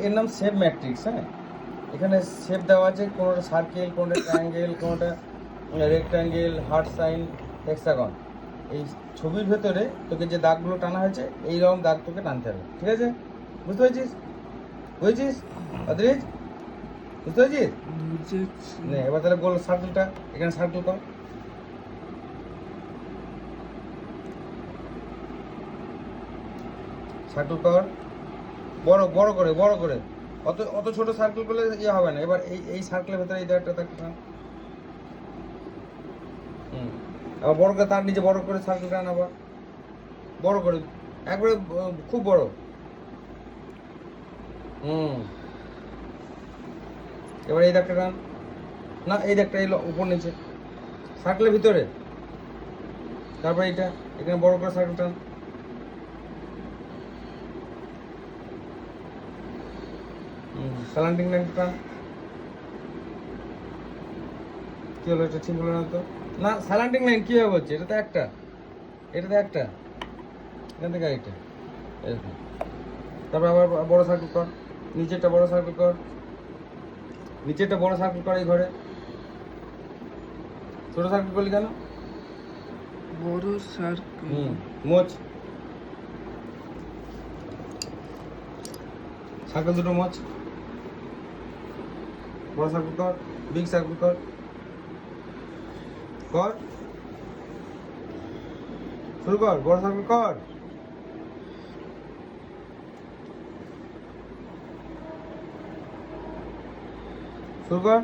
এর নাম shape matrix. হ্যাঁ, এখানে শেপ দেওয়া আছে, কোনোটা সার্কেল, কোনোটা ট্রায়াঙ্গেল, কোনোটা রেক্ট্যাঙ্গেল, হার্ট সাইন, হেক্সাগন। এই ছবির ভেতরে তোকে যে দাগগুলো টানা হয়েছে এইরকম দাগ তোকে টানতে হবে, ঠিক আছে? বুঝতে পেরেছিস? বুঝেছিস অদ্রিজ? বুঝতে পেরেছিস? নে এবার তাহলে গোল সার্কেলটা এখানে সার্কেল কর। সার্কেল কর বড় বড় করে, বড় করে। অত অত ছোট সার্কেল করলে ইয়ে হবে না। এবার এই সার্কেলের ভেতরে এই দাগটা থাকবে। আবার বড় করে তার নিচে বড় করে সার্কেল টান, আবার বড় করে, একবারে খুব বড়। এবার এই দাগটা টান, না এই দাগটা এই উপর নিচে সার্কেলের ভিতরে, তারপর এইটা এখানে বড় করে সার্কেল টান। স্যালান্টিং লাইন টান। কি হলো, এটা ঠিক হলো না তো? না, স্যালান্টিং লাইন কীভাবে হচ্ছে? এটা তো একটা, এটা তো একটা, এখান থেকে এটা এরকম। তারপর আবার বড় সার্কেল কর, নিচেরটা বড় সার্কেল কর, নিচেরটা বড় সার্কেল কর। এই ঘরে ছোট সার্কেল করলি কেন? বড় সার্কেল। মোচ, সার্কেল দুটো মোচ। বড় সার্কেল কর, বিগ সার্কেল কর, কর শুরু কর, বড় সার্কেল কর। শুরু কর।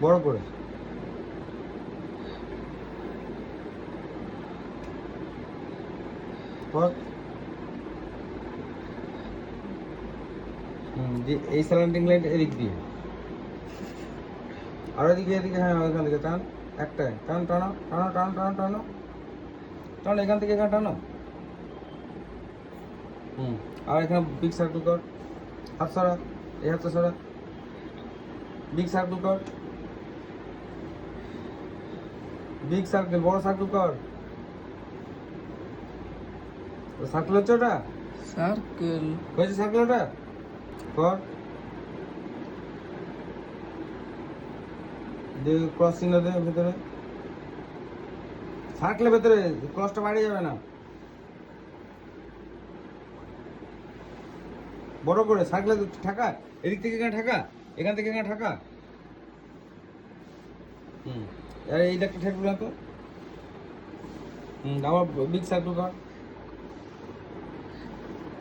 বড় করে কর। এই স্যালান্টিং লাইন এদিক দিয়ে, আর এদিকে এদিকে, হ্যাঁ ওইখান থেকে টান, একটাই টান, টানো টানো টানো টানো টানো টানো, এখান থেকে এখানে টানো। আর এখানে বিগ সার্কেল কর, হাত সরা, এই হাতটা সরা, বিগ সার্কেল কর, বিগ সার্কেল, বড় সার্কেল কর। সার্কেল হচ্ছে ওটা, সার্কেল হয়েছে সার্কেল ওটা কর। দে ক্রস চিহ্ন দে ভেতরে, সার্কেলের ভেতরে, ক্রসটা বাইরে যাবে না। বড় করে সার্কেলে ঠাকা, এদিক থেকে এখানে ঠাকা, এখান থেকে এখানে ঠাকা। আর এই দাগটা ঠেকলো না তো। আবার বিগ সার্কেল কর।